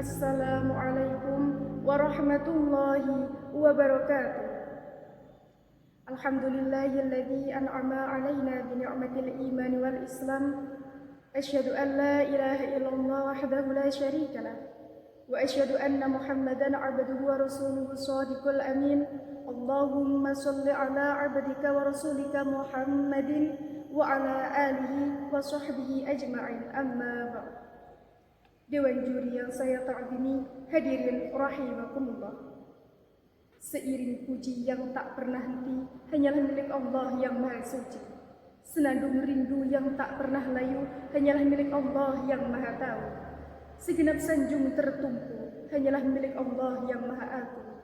Assalamualaikum warahmatullahi wabarakatuh. Alhamdulillahilladzi an'ama 'alaina bi ni'matil iman wal islam. Asyhadu an la ilaha illallah wahdahu la syarikalah wa asyhadu anna Muhammadan 'abduhu wa rasuluhu shadiqul amin. Allahumma shalli 'ala 'abdika wa rasulika Muhammadin wa 'ala alihi wa sahbihi ajma'in. Amma ba'd. Dewan juri yang saya ta'zimi, hadirin rahimakumullah. Seiring puji yang tak pernah henti hanyalah milik Allah yang Maha Suci. Senandung rindu yang tak pernah layu hanyalah milik Allah yang Maha Tahu. Segenap sanjung tertumpu hanyalah milik Allah yang Maha Agung.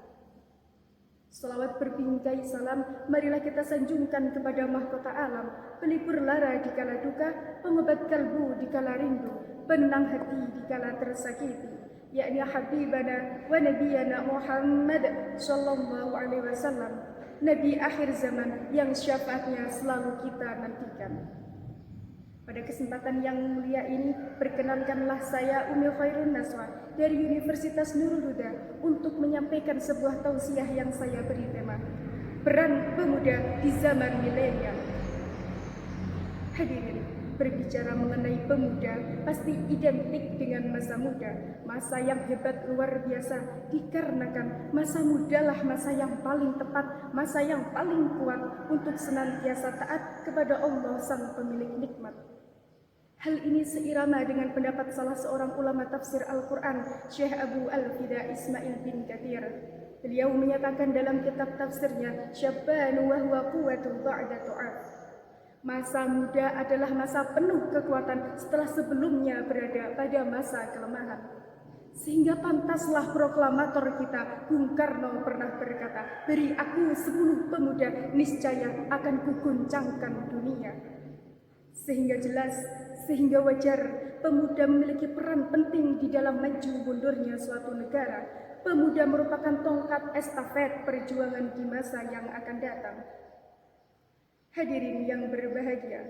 Salawat berbingkai salam, marilah kita sanjungkan kepada mahkota alam, pelipur lara di kala duka, pengobat kalbu di kala rindu, penenang hati di kala tersakiti, yakni habibana wa nabiyana Muhammad sallallahu alaihi wasallam, nabi akhir zaman yang syafaatnya selalu kita nantikan. Pada kesempatan yang mulia ini, perkenankanlah saya Umi Khairun Naswa dari Universitas Nurul Huda untuk menyampaikan sebuah tausiah yang saya beri tema Peran Pemuda di Zaman Milenial. Hadirin, berbicara mengenai pemuda pasti identik dengan masa muda, masa yang hebat luar biasa, dikarenakan masa mudalah masa yang paling tepat, masa yang paling kuat untuk senantiasa taat kepada Allah Sang Pemilik Nikmat. Hal ini seirama dengan pendapat salah seorang ulama tafsir Al-Quran, Syekh Abu Al-Fida Ismail bin Katsir. Beliau menyatakan dalam kitab tafsirnya, Syabbanu wa huwa quwwatu ba'da tu'af. Masa muda adalah masa penuh kekuatan setelah sebelumnya berada pada masa kelemahan. Sehingga pantaslah proklamator kita, Bung Karno pernah berkata, beri aku 10 pemuda, niscaya akan kuguncangkan dunia. Sehingga wajar pemuda memiliki peran penting di dalam maju mundurnya suatu negara. Pemuda merupakan tongkat estafet perjuangan di masa yang akan datang. Hadirin yang berbahagia,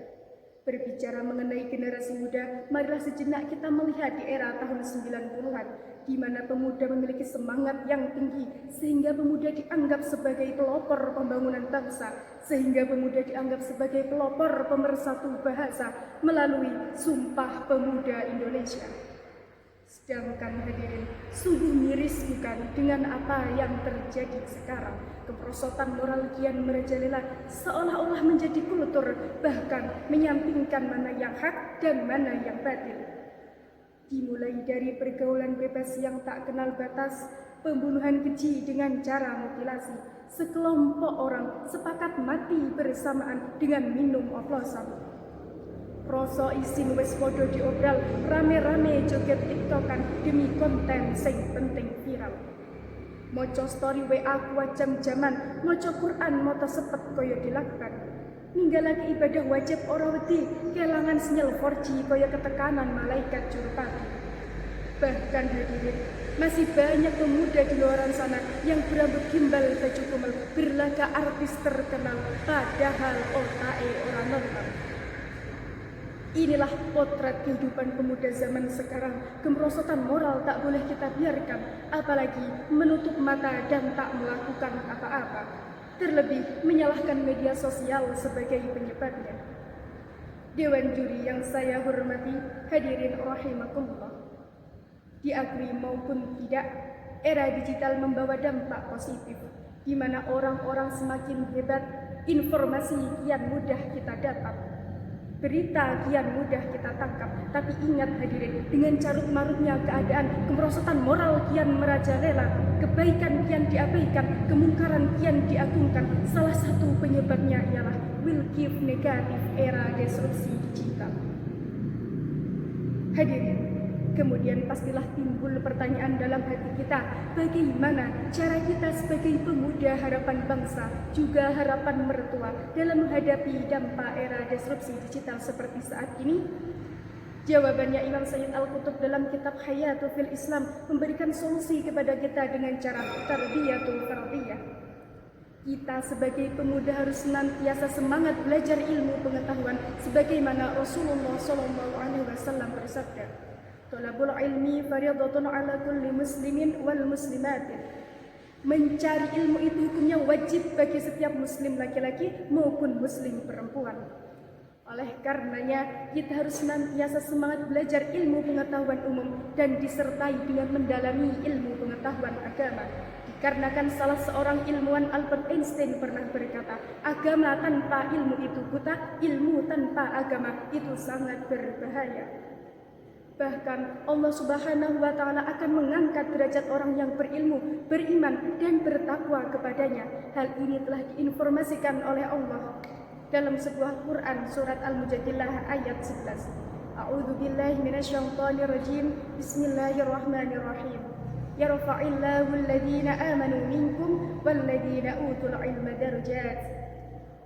berbicara mengenai generasi muda, marilah sejenak kita melihat di era tahun 90-an, di mana pemuda memiliki semangat yang tinggi, sehingga pemuda dianggap sebagai pelopor pembangunan bangsa, sehingga pemuda dianggap sebagai pelopor pemersatu bahasa melalui Sumpah Pemuda Indonesia. Sedangkan hadirin, sungguh miris bukan dengan apa yang terjadi sekarang. Kemerosotan moral kian merajalela, seolah-olah menjadi kultur, bahkan menyampingkan mana yang hak dan mana yang batil. Dimulai dari pergaulan bebas yang tak kenal batas, pembunuhan keji dengan cara mutilasi, sekelompok orang sepakat mati bersamaan dengan minum oplosan. Rasa isin wis podo diobral, rame-rame joget tiktokan demi konten sing penting viral. Moco story WA kuat jam-jaman, moco Quran moto sepet koyo dilakukan. Ninggalake ibadah wajib ora wedi, kelangan sinyal 4G koyo ketekanan malaikat juru pagi. Bahkan hadirin, masih banyak pemuda di luar sana yang berambut gimbal baju kumal, berlaga artis terkenal, padahal otake ora nonton. Inilah potret kehidupan pemuda zaman sekarang. Kemerosotan moral tak boleh kita biarkan, apalagi menutup mata dan tak melakukan apa-apa. Terlebih menyalahkan media sosial sebagai penyebabnya. Dewan juri yang saya hormati, hadirin rahimakumullah. Diakui maupun tidak, era digital membawa dampak positif, di mana orang-orang semakin hebat, informasi kian mudah kita dapat. Berita kian mudah kita tangkap, tapi ingat hadirin, dengan carut-marutnya keadaan, kemerosotan moral kian merajalela, kebaikan kian diabaikan, kemungkaran kian diagungkan. Salah satu penyebabnya ialah will give negatif era disrupsi digital. Hadirin, kemudian pastilah timbul pertanyaan dalam hati kita, bagaimana cara kita sebagai pemuda harapan bangsa, juga harapan mertua dalam menghadapi dampak era disrupsi digital seperti saat ini? Jawabannya Imam Sayyid Al-Qutub dalam kitab Hayatul fil Islam memberikan solusi kepada kita dengan cara tarbiyatul fardiyah. Kita sebagai pemuda harus senantiasa semangat belajar ilmu pengetahuan sebagaimana Rasulullah SAW bersabda, Thalabul ilmi fardhatun ala kulli muslimin wal muslimatin. Mencari ilmu itu hukumnya wajib bagi setiap muslim laki-laki maupun muslim perempuan. Oleh karenanya kita harus senantiasa semangat belajar ilmu pengetahuan umum dan disertai dengan mendalami ilmu pengetahuan agama. Dikarenakan salah seorang ilmuwan Albert Einstein pernah berkata, agama tanpa ilmu itu buta, ilmu tanpa agama itu sangat berbahaya. Bahkan Allah Subhanahu wa Ta'ala akan mengangkat derajat orang yang berilmu, beriman, dan bertakwa kepadanya. Hal ini telah diinformasikan oleh Allah dalam sebuah Quran surat Al-Mujadilah ayat 11. A'udzu billahi minasyaitonir rajim. Bismillahirrahmanirrahim. Yarfa'illahu alladhina amanu minkum walladzina utul ilma darajat.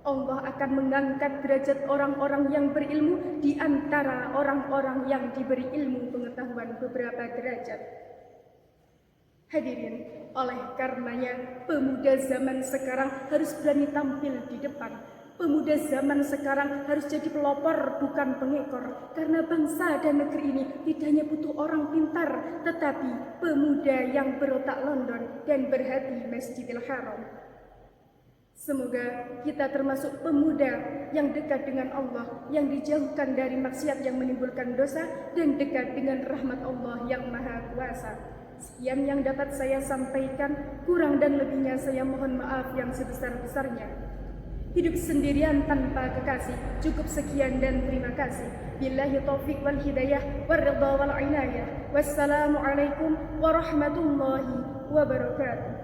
Allah akan mengangkat derajat orang-orang yang berilmu di antara orang-orang yang diberi ilmu pengetahuan beberapa derajat. Hadirin, oleh karenanya pemuda zaman sekarang harus berani tampil di depan. Pemuda zaman sekarang harus jadi pelopor bukan pengekor. Karena bangsa dan negeri ini tidak hanya butuh orang pintar, tetapi pemuda yang berotak London dan berhati Masjidil Haram. Semoga kita termasuk pemuda yang dekat dengan Allah, yang dijauhkan dari maksiat yang menimbulkan dosa, dan dekat dengan rahmat Allah yang Maha Kuasa. Sekian yang dapat saya sampaikan, kurang dan lebihnya saya mohon maaf yang sebesar-besarnya. Hidup sendirian tanpa kekasih, cukup sekian dan terima kasih. Billahi taufiq wal hidayah, warridha wal inayah. Wassalamualaikum warahmatullahi wabarakatuh.